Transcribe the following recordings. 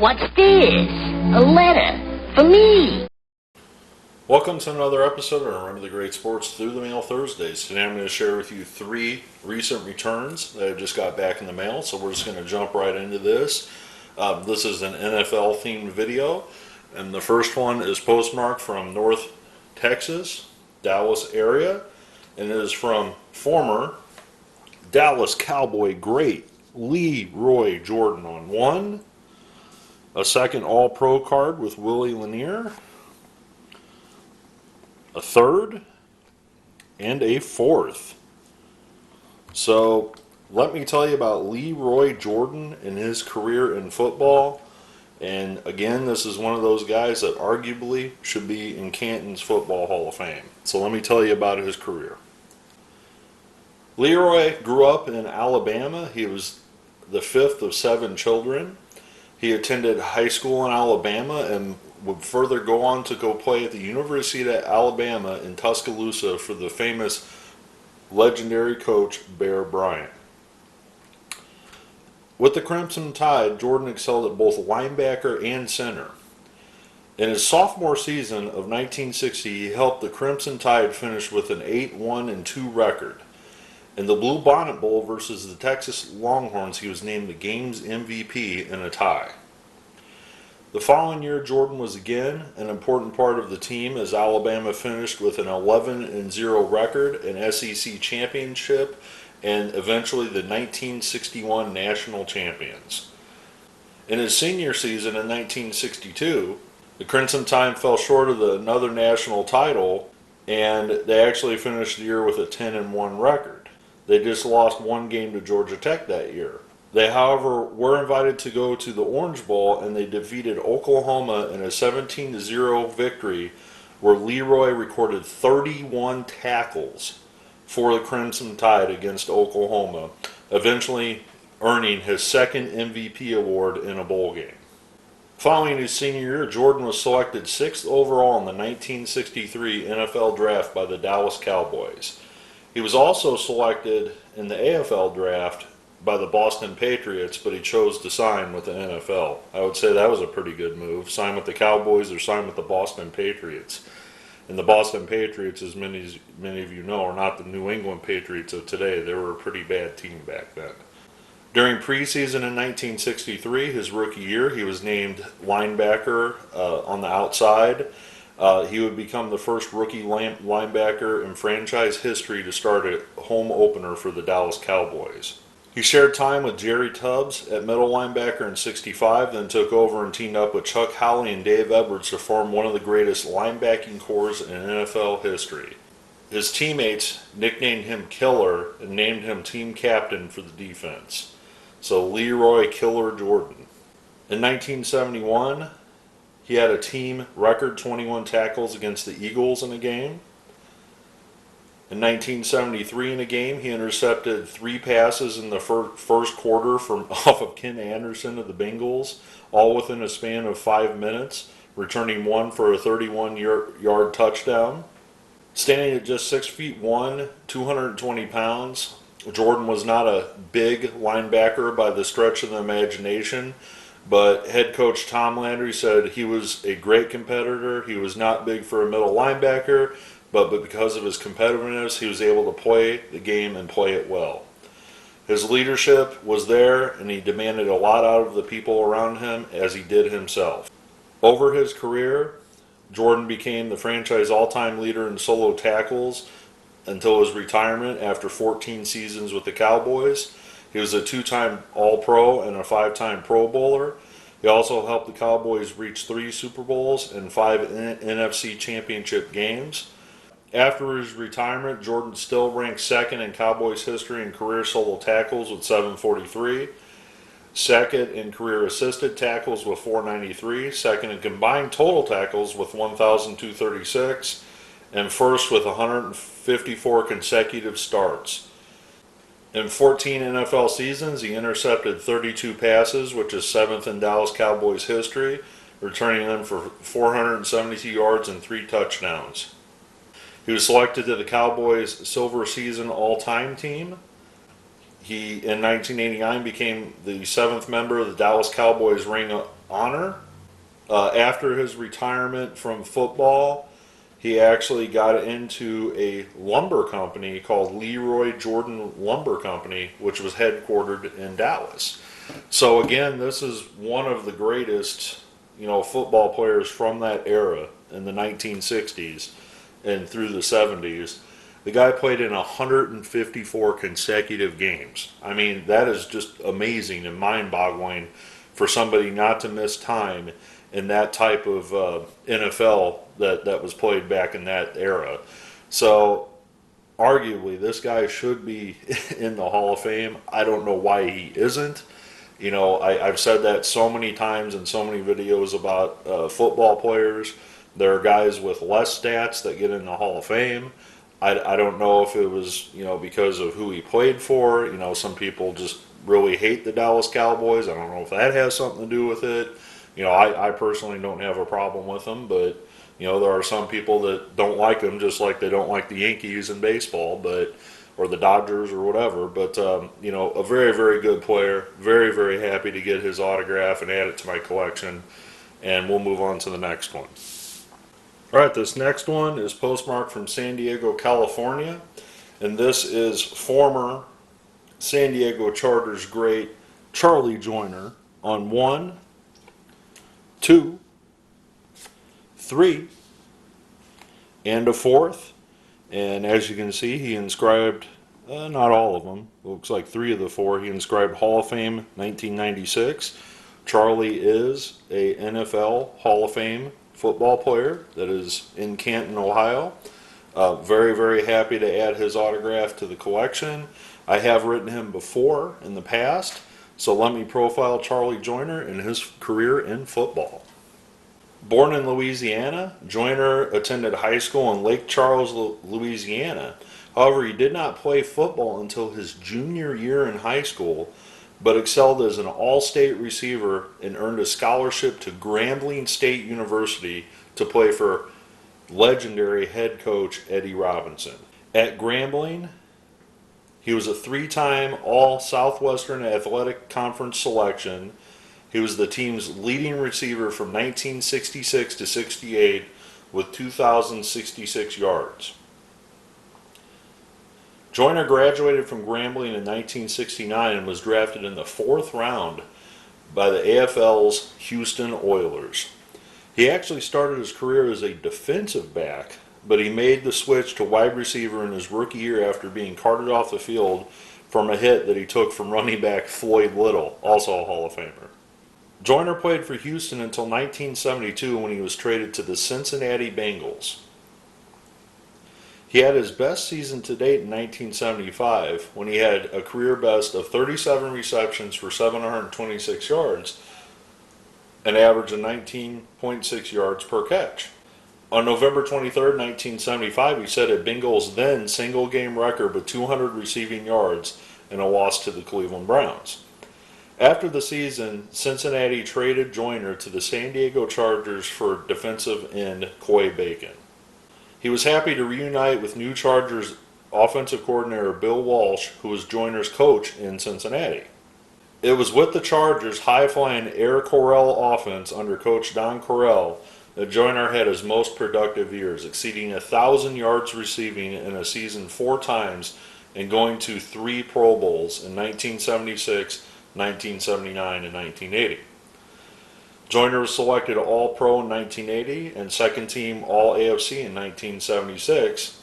What's this? A letter for me. Welcome to another episode of Remember the Great Sports Through the Mail Thursdays. Today I'm going to share with you 3 recent returns that I just got back in the mail, so we're just going to jump right into this. This is an NFL themed video, and the first one is postmarked from North Texas, Dallas area, and it is from former Dallas Cowboy great Leroy Jordan on 1, a second All-Pro card with Willie Lanier, a third, and a fourth. So let me tell you about Leroy Jordan and his career in football. And again, this is one of those guys that arguably should be in Canton's Football Hall of Fame. So let me tell you about his career. Leroy grew up in Alabama. He was the 5th of 7 children. He attended high school in Alabama and would further go on to go play at the University of Alabama in Tuscaloosa for the famous legendary coach Bear Bryant. With the Crimson Tide, Jordan excelled at both linebacker and center. In his sophomore season of 1960, he helped the Crimson Tide finish with an 8-1-2 record. In the Blue Bonnet Bowl versus the Texas Longhorns, he was named the game's MVP in a tie. The following year, Jordan was again an important part of the team as Alabama finished with an 11-0 record, an SEC championship, and eventually the 1961 national champions. In his senior season in 1962, the Crimson Tide fell short of another national title, and they actually finished the year with a 10-1 record. They just lost one game to Georgia Tech that year. They, however, were invited to go to the Orange Bowl, and they defeated Oklahoma in a 17-0 victory where Leroy recorded 31 tackles for the Crimson Tide against Oklahoma, eventually earning his second MVP award in a bowl game. Following his senior year, Jordan was selected 6th overall in the 1963 NFL Draft by the Dallas Cowboys. He was also selected in the AFL Draft by the Boston Patriots, but he chose to sign with the NFL. I would say that was a pretty good move. Sign with the Cowboys or sign with the Boston Patriots. And the Boston Patriots, as many of you know, are not the New England Patriots of today. They were a pretty bad team back then. During preseason in 1963, his rookie year, he was named linebacker on the outside. He would become the first rookie linebacker in franchise history to start a home opener for the Dallas Cowboys. He shared time with Jerry Tubbs at middle linebacker in '65, then took over and teamed up with Chuck Howley and Dave Edwards to form one of the greatest linebacking corps in NFL history. His teammates nicknamed him Killer and named him team captain for the defense. So Leroy Killer Jordan. In 1971, he had a team record 21 tackles against the Eagles in a game. In 1973 in a game, he intercepted 3 passes in the first quarter off of Ken Anderson of the Bengals, all within a span of 5 minutes, returning one for a 31-yard touchdown. Standing at just 6'1", 220 pounds, Jordan was not a big linebacker by the stretch of the imagination, but head coach Tom Landry said he was a great competitor. He was not big for a middle linebacker, but because of his competitiveness, he was able to play the game and play it well. His leadership was there, and he demanded a lot out of the people around him, as he did himself. Over his career, Jordan became the franchise all-time leader in solo tackles until his retirement after 14 seasons with the Cowboys. He was a 2-time All-Pro and a 5-time Pro Bowler. He also helped the Cowboys reach 3 Super Bowls and 5 NFC Championship games. After his retirement, Jordan still ranked 2nd in Cowboys history in career solo tackles with 743, 2nd in career assisted tackles with 493, 2nd in combined total tackles with 1,236, and 1st with 154 consecutive starts. In 14 NFL seasons, he intercepted 32 passes, which is 7th in Dallas Cowboys history, returning them for 472 yards and 3 touchdowns. He was selected to the Cowboys' Silver Season All-Time Team. He, in 1989, became the 7th member of the Dallas Cowboys Ring honor. After his retirement from football, he actually got into a lumber company called Leroy Jordan Lumber Company, which was headquartered in Dallas. So again, this is one of the greatest, football players from that era in the 1960s and through the 70s. The guy played in 154 consecutive games. I mean, that is just amazing and mind-boggling for somebody not to miss time in that type of NFL that was played back in that era. So arguably, this guy should be in the Hall of Fame. I don't know why he isn't. I've said that so many times in so many videos about football players. There are guys with less stats that get in the Hall of Fame. I don't know if it was, because of who he played for. Some people just really hate the Dallas Cowboys. I don't know if that has something to do with it. I personally don't have a problem with them, but, there are some people that don't like them just like they don't like the Yankees in baseball, or the Dodgers or whatever. But, a very, very good player. Very, very happy to get his autograph and add it to my collection. And we'll move on to the next one. All right, this next one is postmarked from San Diego, California. And this is former San Diego Chargers great Charlie Joyner on 1, 2, 3, and a 4th. And as you can see, he inscribed, not all of them, looks like 3 of the 4. He inscribed Hall of Fame 1996. Charlie is a NFL Hall of Fame football player that is in Canton, Ohio. Very, very happy to add his autograph to the collection. I have written him before in the past, so let me profile Charlie Joyner and his career in football. Born in Louisiana, Joyner attended high school in Lake Charles, Louisiana. However, he did not play football until his junior year in high school, but excelled as an all-state receiver and earned a scholarship to Grambling State University to play for legendary head coach Eddie Robinson. At Grambling, he was a 3-time All-Southwestern Athletic Conference selection. He was the team's leading receiver from 1966 to 68 with 2,066 yards. Joyner graduated from Grambling in 1969 and was drafted in the 4th round by the AFL's Houston Oilers. He actually started his career as a defensive back, but he made the switch to wide receiver in his rookie year after being carted off the field from a hit that he took from running back Floyd Little, also a Hall of Famer. Joyner played for Houston until 1972 when he was traded to the Cincinnati Bengals. He had his best season to date in 1975 when he had a career best of 37 receptions for 726 yards, an average of 19.6 yards per catch. On November 23, 1975, he set a Bengals then single-game record with 200 receiving yards in a loss to the Cleveland Browns. After the season, Cincinnati traded Joyner to the San Diego Chargers for defensive end Coy Bacon. He was happy to reunite with new Chargers offensive coordinator Bill Walsh, who was Joyner's coach in Cincinnati. It was with the Chargers' high-flying Air Corral offense under coach Don Corral that Joyner had his most productive years, exceeding 1,000 yards receiving in a season 4 times and going to 3 Pro Bowls in 1976, 1979, and 1980. Joyner was selected All-Pro in 1980 and second team All-AFC in 1976.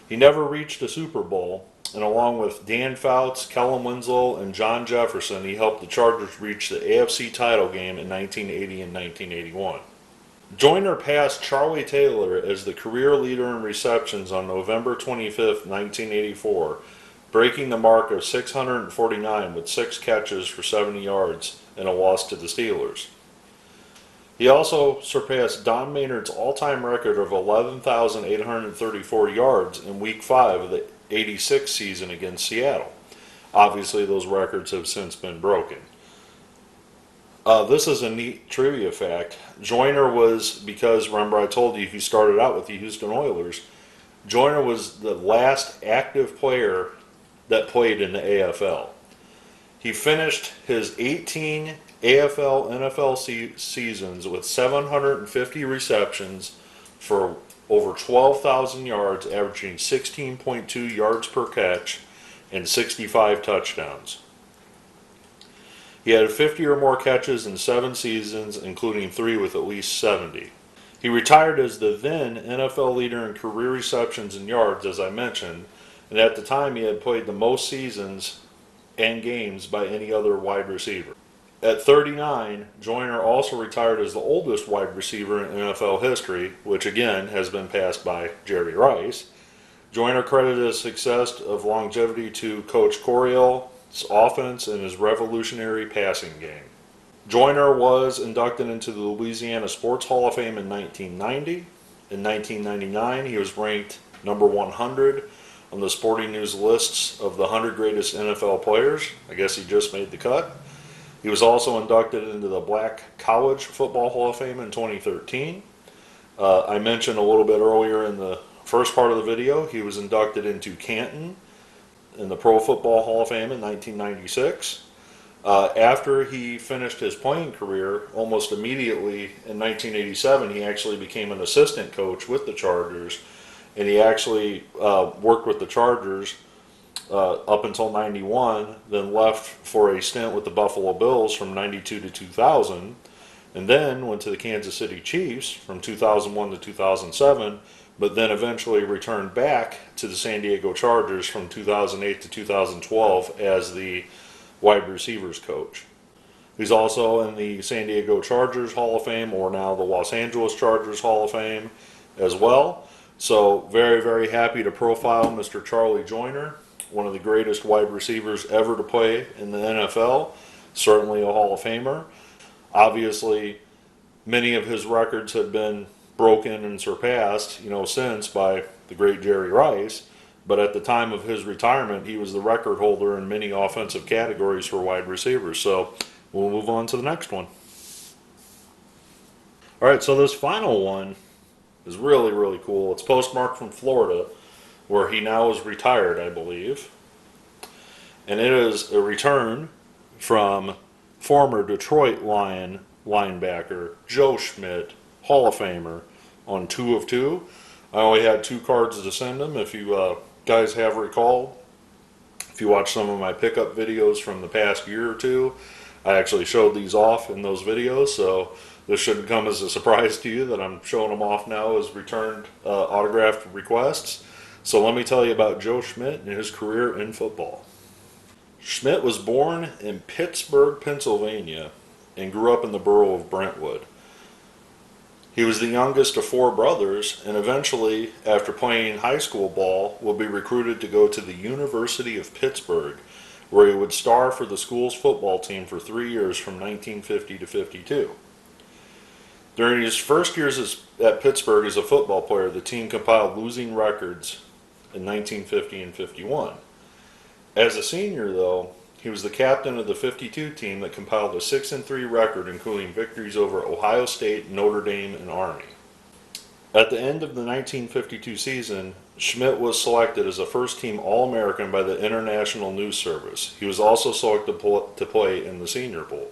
He never reached a Super Bowl, and along with Dan Fouts, Kellen Winslow, and John Jefferson, he helped the Chargers reach the AFC title game in 1980 and 1981. Joyner passed Charlie Taylor as the career leader in receptions on November 25, 1984, breaking the mark of 649 with 6 catches for 70 yards and a loss to the Steelers. He also surpassed Don Maynard's all-time record of 11,834 yards in Week 5 of the '86 season against Seattle. Obviously, those records have since been broken. This is a neat trivia fact. Joyner was, because remember I told you he started out with the Houston Oilers, Joyner was the last active player that played in the AFL. He finished his 18 AFL, NFL seasons with 750 receptions for over 12,000 yards, averaging 16.2 yards per catch and 65 touchdowns. He had 50 or more catches in 7 seasons, including 3 with at least 70. He retired as the then NFL leader in career receptions and yards, as I mentioned, and at the time he had played the most seasons and games by any other wide receiver. At 39, Joyner also retired as the oldest wide receiver in NFL history, which again has been passed by Jerry Rice. Joyner credited his success of longevity to Coach Coryell's offense and his revolutionary passing game. Joyner was inducted into the Louisiana Sports Hall of Fame in 1990. In 1999, he was ranked number 100 on the Sporting News lists of the 100 greatest NFL players. I guess he just made the cut. He was also inducted into the Black College Football Hall of Fame in 2013. I mentioned a little bit earlier in the first part of the video, he was inducted into Canton in the Pro Football Hall of Fame in 1996. After he finished his playing career, almost immediately in 1987, he actually became an assistant coach with the Chargers, and he actually worked with the Chargers up until 91, then left for a stint with the Buffalo Bills from 92 to 2000, and then went to the Kansas City Chiefs from 2001 to 2007, but then eventually returned back to the San Diego Chargers from 2008 to 2012 as the wide receivers coach. He's also in the San Diego Chargers Hall of Fame, or now the Los Angeles Chargers Hall of Fame as well. So very, very happy to profile Mr. Charlie Joyner, one of the greatest wide receivers ever to play in the NFL, certainly a Hall of Famer. Obviously, many of his records have been broken and surpassed, since by the great Jerry Rice. But at the time of his retirement, he was the record holder in many offensive categories for wide receivers. So we'll move on to the next one. All right, so this final one is really, really cool. It's postmarked from Florida, where he now is retired, I believe. And it is a return from former Detroit Lion linebacker Joe Schmidt, Hall of Famer, on 2 of 2. I only had 2 cards to send him. If you guys have recalled, if you watch some of my pickup videos from the past year or two, I actually showed these off in those videos, so this shouldn't come as a surprise to you that I'm showing them off now as returned autographed requests. So let me tell you about Joe Schmidt and his career in football. Schmidt was born in Pittsburgh, Pennsylvania, and grew up in the borough of Brentwood. He was the youngest of 4 brothers, and eventually, after playing high school ball, would be recruited to go to the University of Pittsburgh, where he would star for the school's football team for 3 years from 1950 to 52. During his first years at Pittsburgh as a football player, the team compiled losing records in 1950 and 51. As a senior, though, he was the captain of the 52 team that compiled a 6-3 record, including victories over Ohio State, Notre Dame, and Army. At the end of the 1952 season, Schmidt was selected as a first-team All-American by the International News Service. He was also selected to play in the Senior Bowl.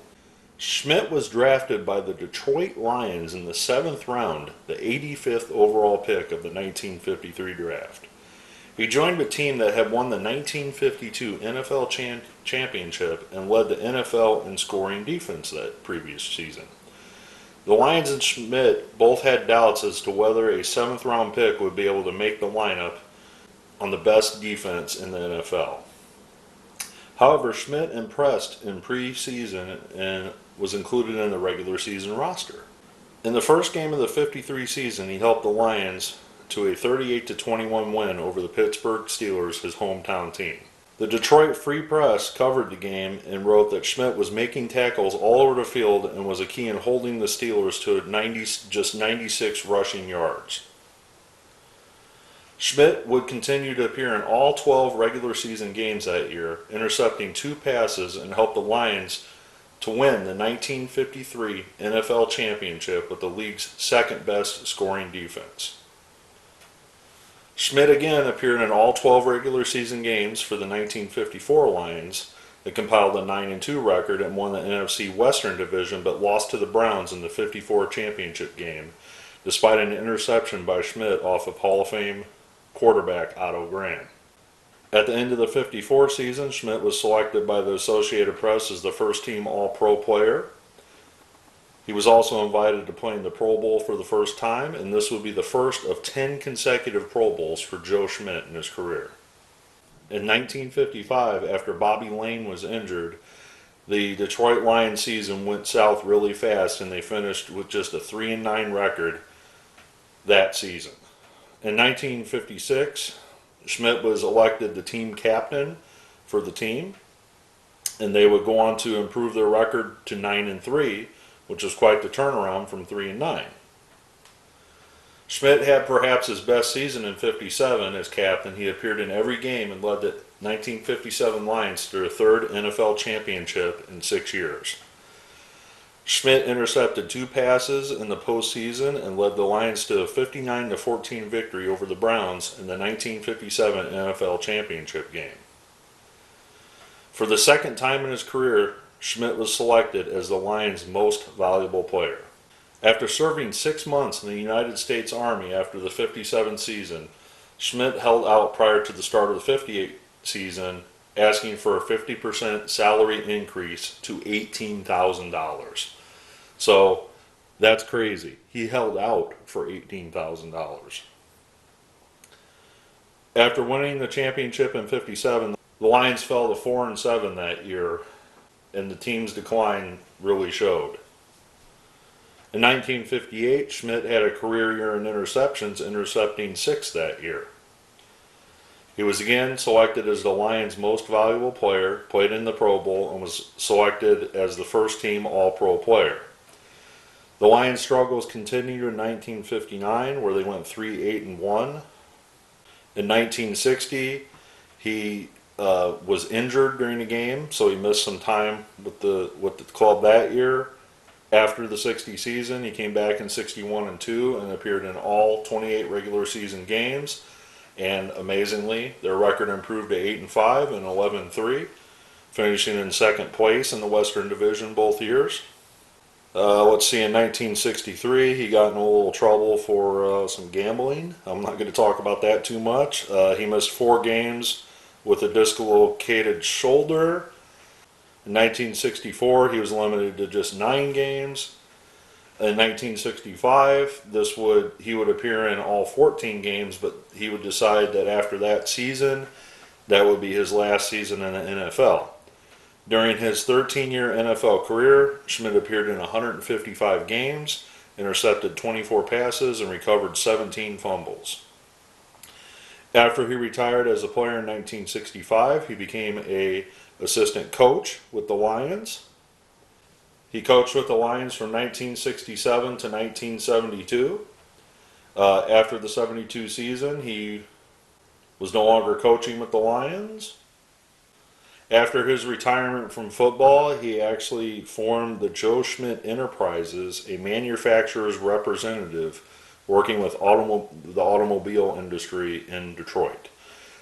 Schmidt was drafted by the Detroit Lions in the 7th round, the 85th overall pick of the 1953 draft. He joined a team that had won the 1952 NFL championship and led the NFL in scoring defense that previous season. The Lions and Schmidt both had doubts as to whether a 7th round pick would be able to make the lineup on the best defense in the NFL. However, Schmidt impressed in preseason and was included in the regular season roster. In the first game of the 53 season, he helped the Lions to a 38-21 win over the Pittsburgh Steelers, his hometown team. The Detroit Free Press covered the game and wrote that Schmidt was making tackles all over the field and was a key in holding the Steelers to just 96 rushing yards. Schmidt would continue to appear in all 12 regular season games that year, intercepting 2 passes, and helped the Lions to win the 1953 NFL championship with the league's second-best scoring defense. Schmidt again appeared in all 12 regular season games for the 1954 Lions, It compiled a 9-2 record and won the NFC Western Division, but lost to the Browns in the 54 championship game, despite an interception by Schmidt off of Hall of Fame quarterback Otto Graham. At the end of the 54 season, Schmidt was selected by the Associated Press as the first-team All-Pro player. He was also invited to play in the Pro Bowl for the first time, and this would be the first of 10 consecutive Pro Bowls for Joe Schmidt in his career. In 1955, after Bobby Lane was injured, the Detroit Lions season went south really fast, and they finished with just a 3-9 record that season. In 1956, Schmidt was elected the team captain for the team, and they would go on to improve their record to 9-3, which was quite the turnaround from 3-9. Schmidt had perhaps his best season in 57 as captain. He appeared in every game and led the 1957 Lions to their third NFL championship in 6 years. Schmidt intercepted 2 passes in the postseason and led the Lions to a 59-14 victory over the Browns in the 1957 NFL championship game. For the second time in his career, Schmidt was selected as the Lions' most valuable player. After serving 6 months in the United States Army after the 57 season, Schmidt held out prior to the start of the 58 season, asking for a 50% salary increase to $18,000. So that's crazy. He held out for $18,000. After winning the championship in 57, the Lions fell to 4-7 that year, and the team's decline really showed. In 1958, Schmidt had a career year in interceptions, intercepting 6 that year. He was again selected as the Lions' most valuable player, played in the Pro Bowl, and was selected as the first-team All-Pro player. The Lions' struggles continued in 1959, where they went 3-8-1. In 1960, he was injured during the game, so he missed some time with the club that year. After the 60 season, he came back in 61-2 and appeared in all 28 regular season games. And amazingly, their record improved to 8-5 and 11-3, finishing in second place in the Western Division both years. Let's see, in 1963, he got in a little trouble for some gambling. I'm not going to talk about that too much. He missed 4 games with a dislocated shoulder. In 1964, he was limited to just 9 games. In 1965, he would appear in all 14 games, but he would decide that after that season, that would be his last season in the NFL. During his 13-year NFL career, Schmidt appeared in 155 games, intercepted 24 passes, and recovered 17 fumbles. After he retired as a player in 1965, he became an assistant coach with the Lions. He coached with the Lions from 1967 to 1972. After the 72 season, he was no longer coaching with the Lions. After his retirement from football, he actually formed the Joe Schmidt Enterprises, a manufacturer's representative working with the automobile industry in Detroit.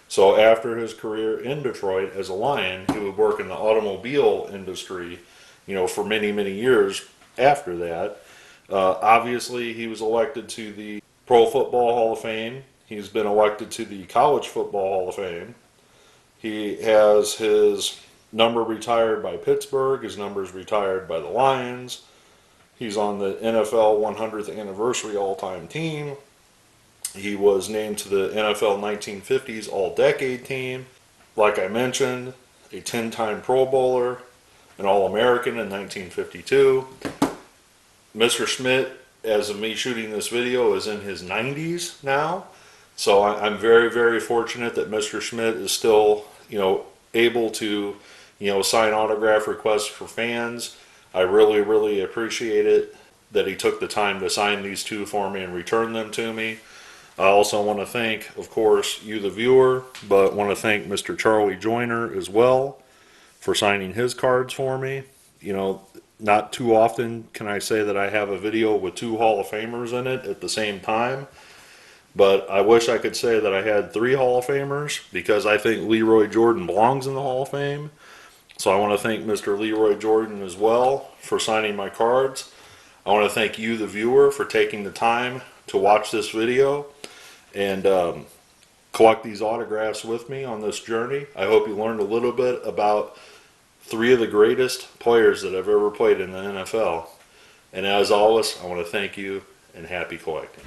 So after his career in Detroit as a Lion, he would work in the automobile industry, for many, many years after that. Obviously, he was elected to the Pro Football Hall of Fame. He's been elected to the College Football Hall of Fame. He has his number retired by Pittsburgh. His number is retired by the Lions. He's on the NFL 100th Anniversary All-Time Team. He was named to the NFL 1950s All-Decade Team. Like I mentioned, a 10-time Pro Bowler, an All-American in 1952. Mr. Schmidt, as of me shooting this video, is in his 90s now. So I'm very, very fortunate that Mr. Schmidt is still, able to, sign autograph requests for fans. I really, really appreciate it that he took the time to sign these 2 for me and return them to me. I also want to thank, of course, you the viewer, but want to thank Mr. Charlie Joyner as well for signing his cards for me. Not too often can I say that I have a video with 2 Hall of Famers in it at the same time. But I wish I could say that I had 3 Hall of Famers, because I think Leroy Jordan belongs in the Hall of Fame. So I want to thank Mr. Leroy Jordan as well for signing my cards. I want to thank you, the viewer, for taking the time to watch this video and collect these autographs with me on this journey. I hope you learned a little bit about three of the greatest players that have ever played in the NFL. And as always, I want to thank you and happy collecting.